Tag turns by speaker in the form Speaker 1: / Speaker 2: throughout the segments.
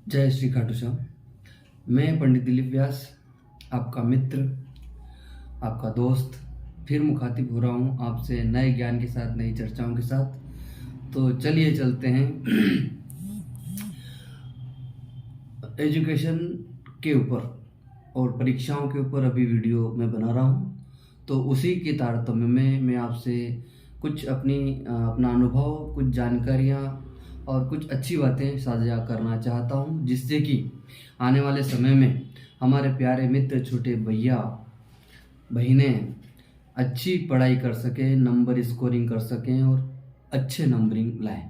Speaker 1: जय श्री खाटू श्याम। मैं पंडित दिलीप व्यास, आपका मित्र, आपका दोस्त, फिर मुखातिब हो रहा हूँ आपसे नए ज्ञान के साथ, नई चर्चाओं के साथ। तो चलिए चलते हैं एजुकेशन के ऊपर और परीक्षाओं के ऊपर अभी वीडियो मैं बना रहा हूँ। तो उसी के तारतम्य में मैं आपसे कुछ अपना अनुभव, कुछ जानकारियाँ और कुछ अच्छी बातें साझा करना चाहता हूँ, जिससे कि आने वाले समय में हमारे प्यारे मित्र, छोटे भैया बहनें अच्छी पढ़ाई कर सकें, नंबर स्कोरिंग कर सकें और अच्छे नंबरिंग लाएं।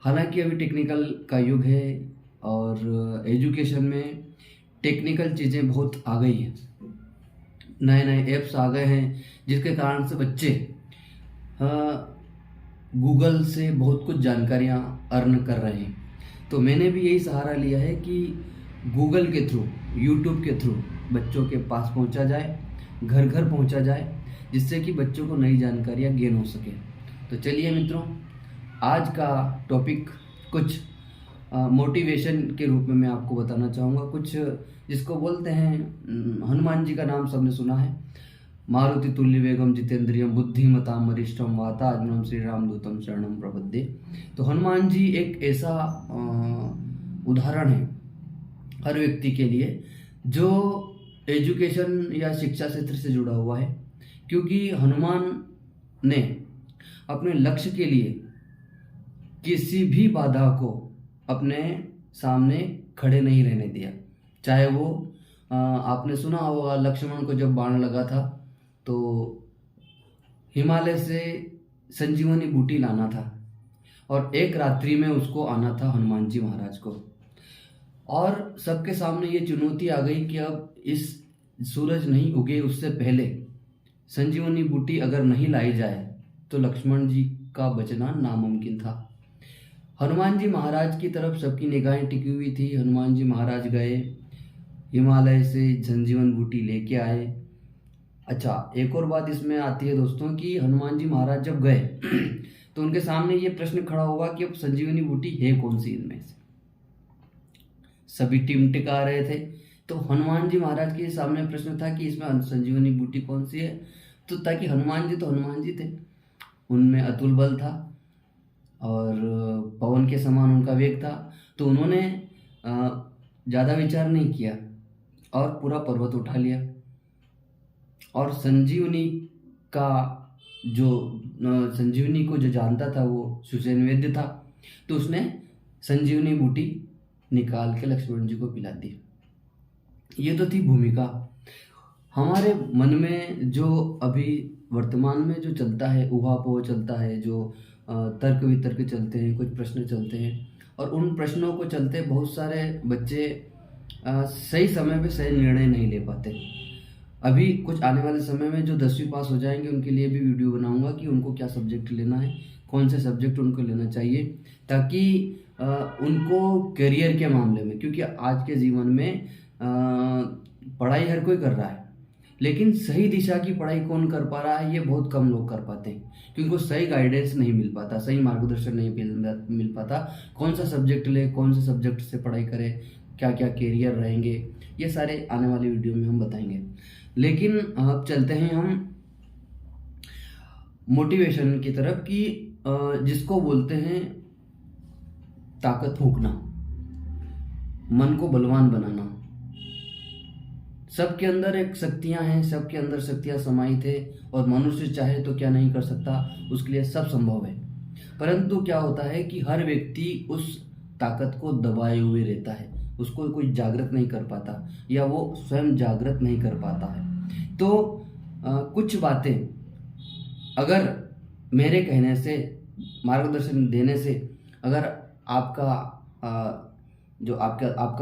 Speaker 1: हालांकि अभी टेक्निकल का युग है और एजुकेशन में टेक्निकल चीज़ें बहुत आ गई हैं, नए नए ऐप्स आ गए हैं, जिसके कारण से बच्चे गूगल से बहुत कुछ जानकारियाँ अर्न कर रहे हैं। तो मैंने भी यही सहारा लिया है कि गूगल के थ्रू, यूट्यूब के थ्रू बच्चों के पास पहुंचा जाए, घर घर पहुंचा जाए, जिससे कि बच्चों को नई जानकारियाँ गेन हो सके। तो चलिए मित्रों, आज का टॉपिक कुछ मोटिवेशन के रूप में मैं आपको बताना चाहूँगा। कुछ जिसको बोलते हैं, हनुमान जी का नाम सबने सुना है। मारुति तुल्य वेगम जितेंद्रियम बुद्धिमताम वरिष्ठम वातात्मनम श्री रामदूतम शरणम प्रपद्ये। तो हनुमान जी एक ऐसा उदाहरण है हर व्यक्ति के लिए जो एजुकेशन या शिक्षा क्षेत्र से जुड़ा हुआ है, क्योंकि हनुमान ने अपने लक्ष्य के लिए किसी भी बाधा को अपने सामने खड़े नहीं रहने दिया। चाहे वो आपने सुना होगा, लक्ष्मण को जब बाण लगा था तो हिमालय से संजीवनी बूटी लाना था और एक रात्रि में उसको आना था हनुमान जी महाराज को। और सबके सामने ये चुनौती आ गई कि अब इस सूरज नहीं उगे उससे पहले संजीवनी बूटी अगर नहीं लाई जाए तो लक्ष्मण जी का बचना नामुमकिन था। हनुमान जी महाराज की तरफ सबकी निगाहें टिकी हुई थी। हनुमान जी महाराज गए, हिमालय से संजीवन बूटी लेके आए। अच्छा, एक और बात इसमें आती है दोस्तों कि हनुमान जी महाराज जब गए तो उनके सामने ये प्रश्न खड़ा हुआ कि अब संजीवनी बूटी है कौन सी इनमें से। सभी टिमटिका रहे थे, तो हनुमान जी महाराज के सामने प्रश्न था कि इसमें संजीवनी बूटी कौन सी है। तो ताकि हनुमान जी थे, उनमें अतुल बल था और पवन के समान उनका वेग था। तो उन्होंने ज़्यादा विचार नहीं किया और पूरा पर्वत उठा लिया। और संजीवनी को जो जानता था वो सुसेन वैद्य था, तो उसने संजीवनी बूटी निकाल के लक्ष्मण जी को पिला दी। ये तो थी भूमिका। हमारे मन में जो अभी वर्तमान में जो चलता है, ऊहापोह चलता है, जो तर्क वितर्क चलते हैं, कुछ प्रश्न चलते हैं, और उन प्रश्नों को चलते बहुत सारे बच्चे सही समय पे सही निर्णय नहीं ले पाते। अभी कुछ आने वाले समय में जो 10वीं पास हो जाएंगे उनके लिए भी वीडियो बनाऊंगा कि उनको क्या सब्जेक्ट लेना है, कौन से सब्जेक्ट उनको लेना चाहिए, ताकि उनको करियर के मामले में, क्योंकि आज के जीवन में पढ़ाई हर कोई कर रहा है, लेकिन सही दिशा की पढ़ाई कौन कर पा रहा है ये बहुत कम लोग कर पाते हैं, क्योंकि उनको सही गाइडेंस नहीं मिल पाता, सही मार्गदर्शन नहीं मिल पाता। कौन सा सब्जेक्ट ले, कौन से सब्जेक्ट से पढ़ाई करे, क्या क्या कैरियर रहेंगे, ये सारे आने वाली वीडियो में हम बताएंगे। लेकिन अब चलते हैं हम मोटिवेशन की तरफ, कि जिसको बोलते हैं ताकत फूंकना, मन को बलवान बनाना। सबके अंदर एक शक्तियां हैं, सबके अंदर शक्तियां समाहित है, और मनुष्य चाहे तो क्या नहीं कर सकता, उसके लिए सब संभव है। परंतु क्या होता है कि हर व्यक्ति उस ताकत को दबाए हुए रहता है, उसको कोई जागृत नहीं कर पाता, या वो स्वयं जागृत नहीं कर पाता है। तो कुछ बातें अगर मेरे कहने से, मार्गदर्शन देने से, अगर आपका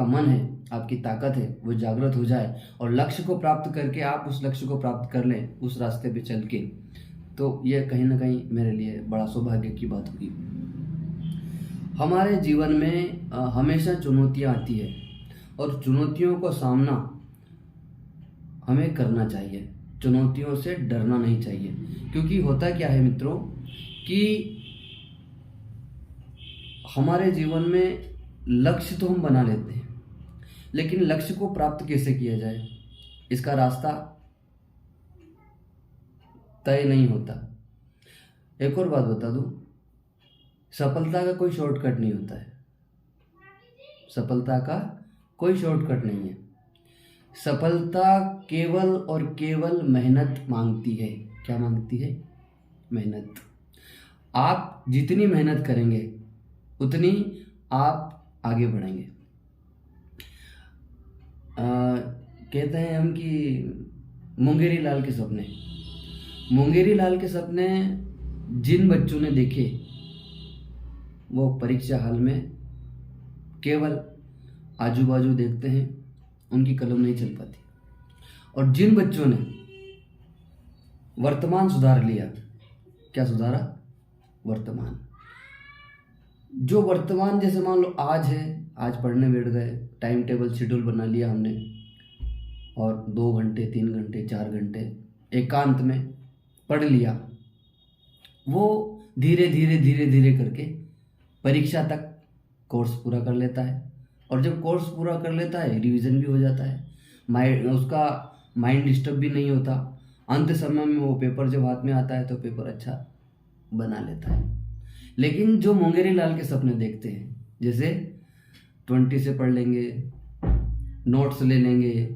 Speaker 1: मन है, आपकी ताकत है, वो जागृत हो जाए और लक्ष्य को प्राप्त करके आप उस लक्ष्य को प्राप्त कर लें उस रास्ते पे चल के, तो ये कहीं ना कहीं मेरे लिए बड़ा सौभाग्य की बात होगी। हमारे जीवन में हमेशा चुनौतियां आती है और चुनौतियों का सामना हमें करना चाहिए, चुनौतियों से डरना नहीं चाहिए। क्योंकि होता क्या है मित्रों कि हमारे जीवन में लक्ष्य तो हम बना लेते हैं, लेकिन लक्ष्य को प्राप्त कैसे किया जाए इसका रास्ता तय नहीं होता। एक और बात बता दूं, सफलता का कोई शॉर्टकट नहीं होता है। सफलता का कोई शॉर्टकट नहीं है। सफलता केवल और केवल मेहनत मांगती है। क्या मांगती है? मेहनत। आप जितनी मेहनत करेंगे उतनी आप आगे बढ़ेंगे। कहते हैं हम कि मुंगेरी लाल के सपने। मुंगेरी लाल के सपने जिन बच्चों ने देखे वो परीक्षा हाल में केवल आजू बाजू देखते हैं, उनकी कलम नहीं चल पाती। और जिन बच्चों ने वर्तमान सुधार लिया, क्या सुधारा? वर्तमान। जो वर्तमान, जैसे मान लो आज है, आज पढ़ने बैठ गए, टाइम टेबल शेड्यूल बना लिया हमने और 2 घंटे 3 घंटे 4 घंटे एकांत में पढ़ लिया। वो धीरे धीरे धीरे धीरे करके परीक्षा तक कोर्स पूरा कर लेता है, और जब कोर्स पूरा कर लेता है रिवीजन भी हो जाता है, उसका माइंड डिस्टर्ब भी नहीं होता। अंत समय में वो पेपर जब हाथ में आता है तो पेपर अच्छा बना लेता है। लेकिन जो मुंगेरी लाल के सपने देखते हैं, जैसे 20 से पढ़ लेंगे, नोट्स ले लेंगे,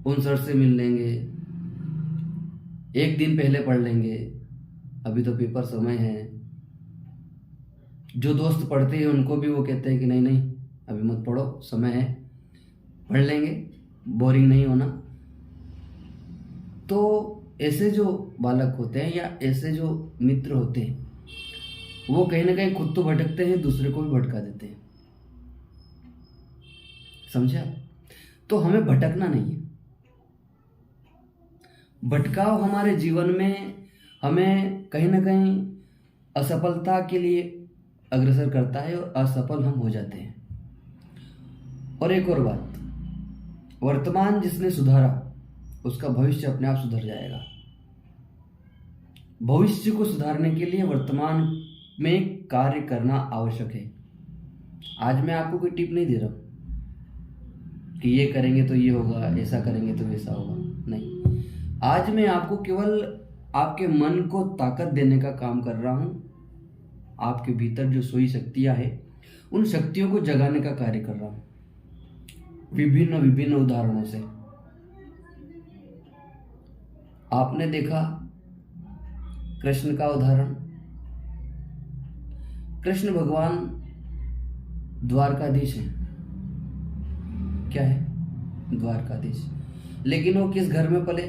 Speaker 1: उन सर से मिल लेंगे, एक दिन पहले पढ़ लेंगे, अभी तो पेपर समय है। जो दोस्त पढ़ते हैं उनको भी वो कहते हैं कि नहीं नहीं अभी मत पढ़ो, समय है, पढ़ लेंगे, बोरिंग नहीं होना। तो ऐसे जो बालक होते हैं या ऐसे जो मित्र होते हैं वो कहीं ना कहीं खुद तो भटकते हैं, दूसरे को भी भटका देते हैं। समझा? तो हमें भटकना नहीं है। भटकाव हमारे जीवन में हमें कहीं ना कहीं असफलता के लिए अग्रसर करता है और असफल हम हो जाते हैं। और एक और बात, वर्तमान जिसने सुधारा उसका भविष्य अपने आप सुधर जाएगा। भविष्य को सुधारने के लिए वर्तमान में कार्य करना आवश्यक है। आज मैं आपको कोई टिप नहीं दे रहा हूं कि ये करेंगे तो ये होगा, ऐसा करेंगे तो वैसा होगा, नहीं। आज मैं आपको केवल आपके मन को ताकत देने का काम कर रहा हूं। आपके भीतर जो सोई शक्तियां हैं उन शक्तियों को जगाने का कार्य कर रहा हूं विभिन्न विभिन्न उदाहरणों से। आपने देखा कृष्ण का उदाहरण। कृष्ण भगवान द्वारकाधीश है। क्या है? द्वारकाधीश। लेकिन वो किस घर में पले,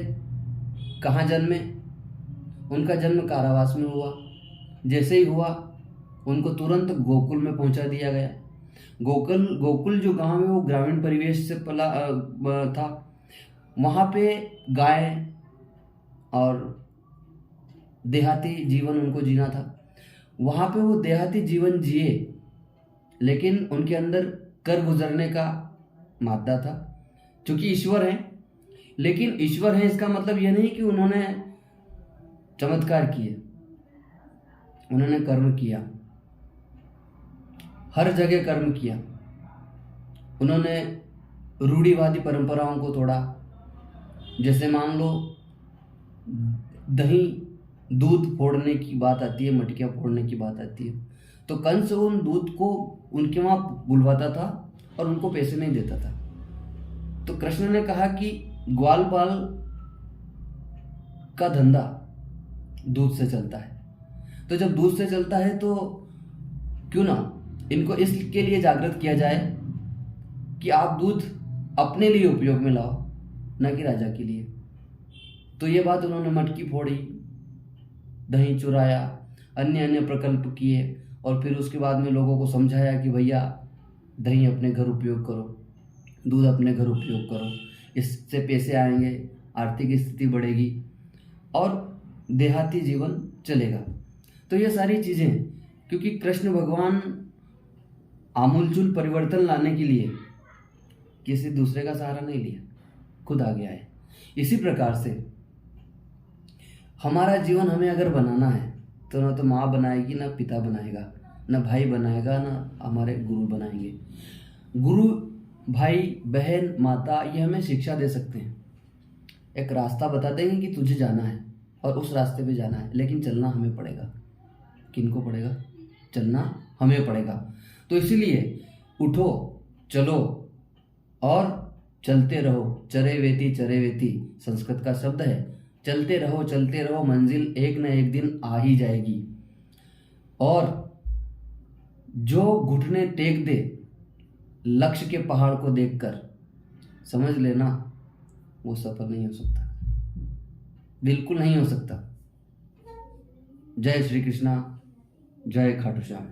Speaker 1: कहाँ जन्मे? उनका जन्म कारावास में हुआ। जैसे ही हुआ उनको तुरंत गोकुल में पहुंचा दिया गया। गोकुल जो गांव है वो ग्रामीण परिवेश से पला था। वहाँ पे गाय और देहाती जीवन उनको जीना था। वहाँ पे वो देहाती जीवन जिए, लेकिन उनके अंदर कर गुजरने का मादा था। क्योंकि ईश्वर है, लेकिन ईश्वर है इसका मतलब यह नहीं कि उन्होंने चमत्कार किए। उन्होंने कर्म किया, हर जगह कर्म किया। उन्होंने रूढ़िवादी परंपराओं को तोड़ा। जैसे मान लो दही दूध फोड़ने की बात आती है, मटकियाँ फोड़ने की बात आती है, तो कंस उन दूध को उनके वहाँ बुलवाता था और उनको पैसे नहीं देता था। तो कृष्ण ने कहा कि ग्वाल बाल का धंधा दूध से चलता है, तो जब दूध से चलता है तो क्यों ना इनको इसके लिए जागृत किया जाए कि आप दूध अपने लिए उपयोग में लाओ, न कि राजा के लिए। तो ये बात उन्होंने मटकी फोड़ी, दही चुराया, अन्य अन्य प्रकल्प किए, और फिर उसके बाद में लोगों को समझाया कि भैया दही अपने घर उपयोग करो, दूध अपने घर उपयोग करो, इससे पैसे आएंगे, आर्थिक स्थिति बढ़ेगी और देहाती जीवन चलेगा। तो ये सारी चीज़ें, क्योंकि कृष्ण भगवान आमूलचूल परिवर्तन लाने के लिए किसी दूसरे का सहारा नहीं लिया, खुद आ गया है। इसी प्रकार से हमारा जीवन हमें अगर बनाना है तो ना तो माँ बनाएगी ना पिता बनाएगा, ना भाई बनाएगा, ना हमारे गुरु बनाएंगे। गुरु भाई बहन माता ये हमें शिक्षा दे सकते हैं, एक रास्ता बता देंगे कि तुझे जाना है और उस रास्ते पे जाना है, लेकिन चलना हमें पड़ेगा। किनको पड़ेगा? चलना हमें पड़ेगा। तो इसीलिए उठो, चलो और चलते रहो। चरे वेती संस्कृत का शब्द है। चलते रहो, मंजिल एक न एक दिन आ ही जाएगी। और जो घुटने टेक दे लक्ष्य के पहाड़ को देखकर, समझ लेना वो सफल नहीं हो सकता, बिल्कुल नहीं हो सकता। जय श्री कृष्णा, जय खाटू श्याम।